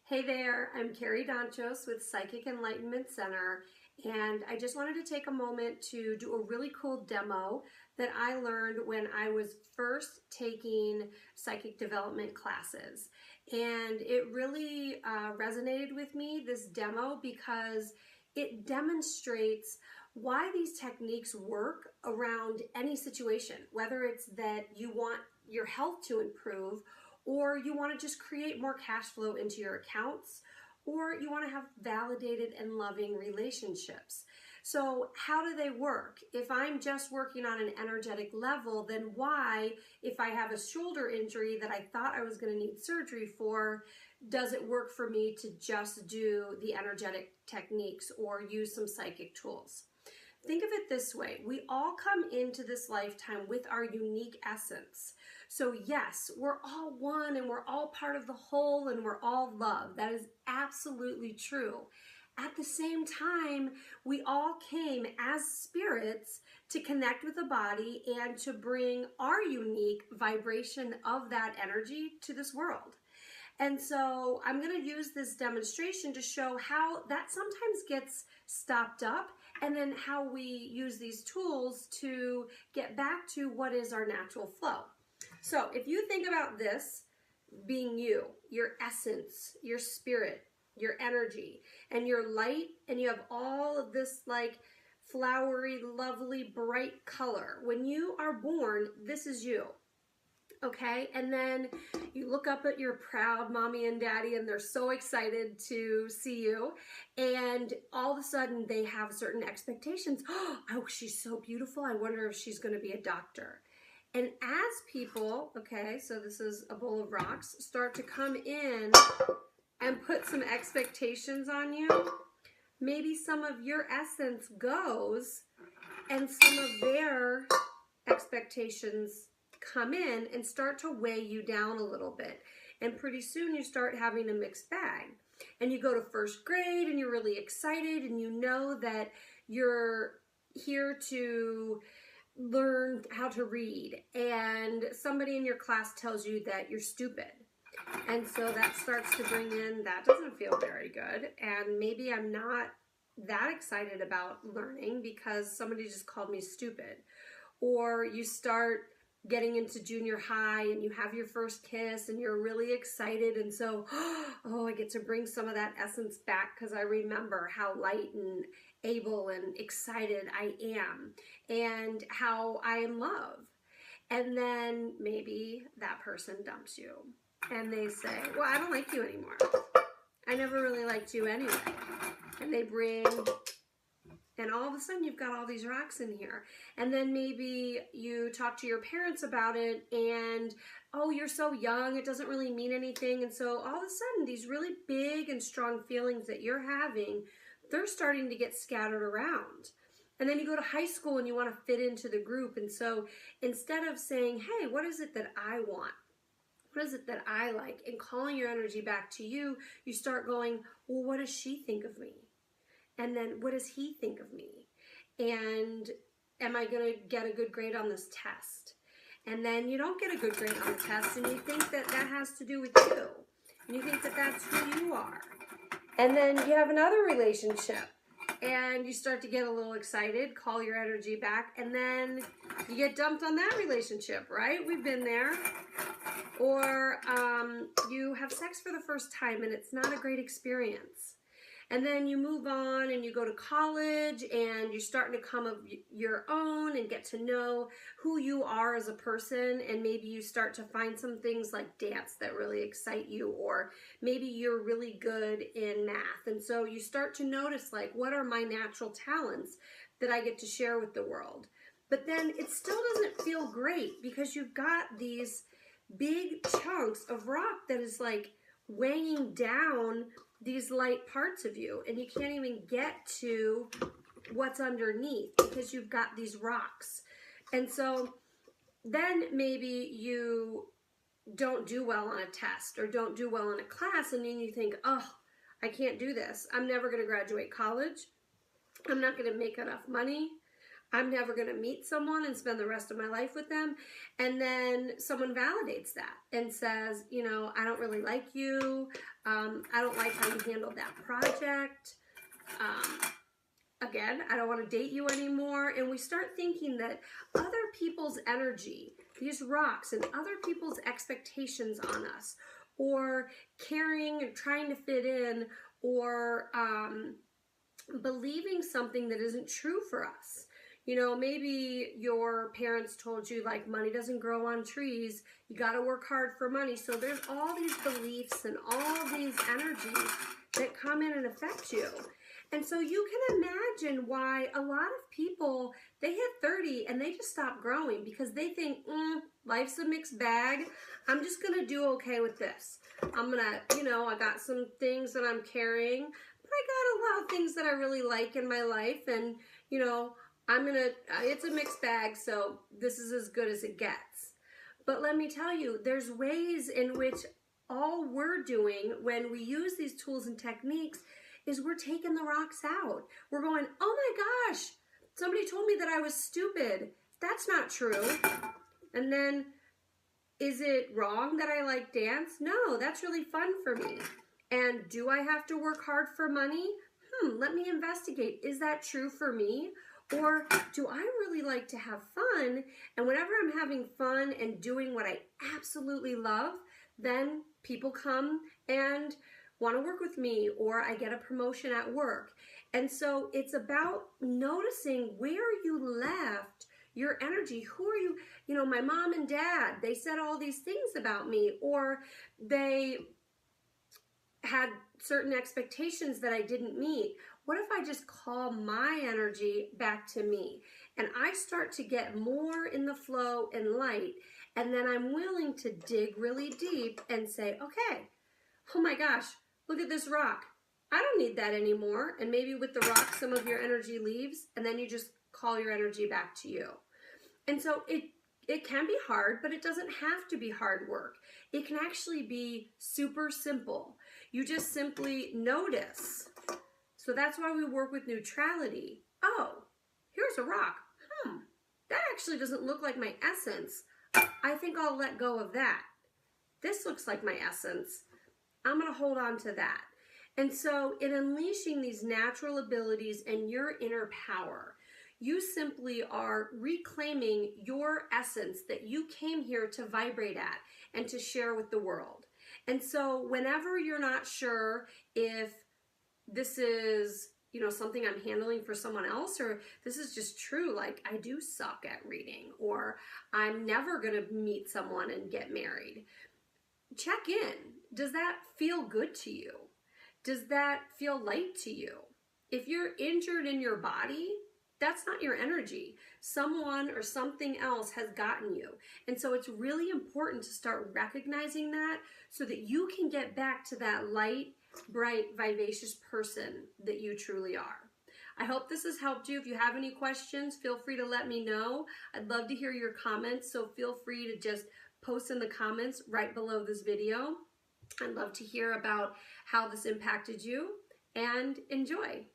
Hey there, I'm Carrie Donchos with Psychic Enlightenment Center, and I just wanted to take a moment to do a really cool demo that I learned when I was first taking psychic development classes. And it really resonated with me, this demo, because it demonstrates why these techniques work around any situation, whether it's that you want your health to improve, or you want to just create more cash flow into your accounts, or you want to have validated and loving relationships. So how do they work? If I'm just working on an energetic level, then why, if I have a shoulder injury that I thought I was going to need surgery for, does it work for me to just do the energetic techniques or use some psychic tools? Think of it this way. We all come into this lifetime with our unique essence. So yes, we're all one and we're all part of the whole and we're all love. That is absolutely true. At the same time, we all came as spirits to connect with the body and to bring our unique vibration of that energy to this world. And so I'm going to use this demonstration to show how that sometimes gets stopped up, and then how we use these tools to get back to what is our natural flow. So if you think about this being you, your essence, your spirit, your energy, and your light, and you have all of this like flowery, lovely, bright color. When you are born, this is you. Okay, and then you look up at your proud mommy and daddy and they're so excited to see you, and all of a sudden they have certain expectations. Oh, she's so beautiful. I wonder if she's going to be a doctor. And as people, okay, so this is a bowl of rocks, start to come in and put some expectations on you, maybe some of your essence goes and some of their expectations come in and start to weigh you down a little bit. And pretty soon you start having a mixed bag. And you go to first grade and you're really excited and you know that you're here to learn how to read. And somebody in your class tells you that you're stupid. And so that starts to bring in, that doesn't feel very good. And maybe I'm not that excited about learning because somebody just called me stupid. Or you start getting into junior high and you have your first kiss and you're really excited, and so, oh, I get to bring some of that essence back because I remember how light and able and excited I am and how I am love. And then maybe that person dumps you and they say, well, I don't like you anymore. I never really liked you anyway. And they bring, and all of a sudden you've got all these rocks in here. And then maybe you talk to your parents about it and, oh, you're so young, it doesn't really mean anything. And so all of a sudden these really big and strong feelings that you're having, they're starting to get scattered around. And then you go to high school and you want to fit into the group. And so instead of saying, hey, what is it that I want? What is it that I like? And calling your energy back to you, you start going, well, what does she think of me? And then what does he think of me? And am I going to get a good grade on this test? And then you don't get a good grade on the test and you think that that has to do with you. And you think that that's who you are. And then you have another relationship and you start to get a little excited, call your energy back, and then you get dumped on that relationship, right? We've been there. Or you have sex for the first time and it's not a great experience. And then you move on and you go to college and you're starting to come of your own and get to know who you are as a person. And maybe you start to find some things like dance that really excite you, or maybe you're really good in math. And so you start to notice, like, what are my natural talents that I get to share with the world? But then it still doesn't feel great because you've got these big chunks of rock that is like weighing down these light parts of you, and you can't even get to what's underneath because you've got these rocks. And so then maybe you don't do well on a test or don't do well in a class, and then you think, oh, I can't do this. I'm never going to graduate college. I'm not going to make enough money. I'm never going to meet someone and spend the rest of my life with them. And then someone validates that and says, you know, I don't really like you. I don't like how you handled that project. Again, I don't want to date you anymore. And we start thinking that other people's energy, these rocks and other people's expectations on us, or caring and trying to fit in, or believing something that isn't true for us. You know, maybe your parents told you like money doesn't grow on trees. You got to work hard for money. So there's all these beliefs and all these energies that come in and affect you. And so you can imagine why a lot of people, they hit 30 and they just stop growing because they think, life's a mixed bag. I'm just going to do okay with this. I'm going to, you know, I got some things that I'm carrying, but I got a lot of things that I really like in my life. And, you know, it's a mixed bag, so this is as good as it gets. But let me tell you, there's ways in which all we're doing when we use these tools and techniques is we're taking the rocks out. We're going, oh my gosh, somebody told me that I was stupid. That's not true. And then, is it wrong that I like dance? No, that's really fun for me. And do I have to work hard for money? Let me investigate. Is that true for me? Or do I really like to have fun? And whenever I'm having fun and doing what I absolutely love, then people come and want to work with me, or I get a promotion at work. And so it's about noticing where you left your energy. Who are you? You know, my mom and dad, they said all these things about me, or they had certain expectations that I didn't meet. What if I just call my energy back to me and I start to get more in the flow and light, and then I'm willing to dig really deep and say, okay, oh my gosh, look at this rock. I don't need that anymore. And maybe with the rock, some of your energy leaves, and then you just call your energy back to you. And so it can be hard, but it doesn't have to be hard work. It can actually be super simple. You just simply notice. So that's why we work with neutrality. Oh, here's a rock. That actually doesn't look like my essence. I think I'll let go of that. This looks like my essence. I'm going to hold on to that. And so in unleashing these natural abilities and your inner power, you simply are reclaiming your essence that you came here to vibrate at and to share with the world. And so whenever you're not sure if this is, you know, something I'm handling for someone else, or this is just true, like I do suck at reading, or I'm never going to meet someone and get married, check in. Does that feel good to you? Does that feel light to you? If you're injured in your body, that's not your energy. Someone or something else has gotten you. And so it's really important to start recognizing that so that you can get back to that light, bright, vivacious person that you truly are. I hope this has helped you. If you have any questions, feel free to let me know. I'd love to hear your comments, so feel free to just post in the comments right below this video. I'd love to hear about how this impacted you, and enjoy.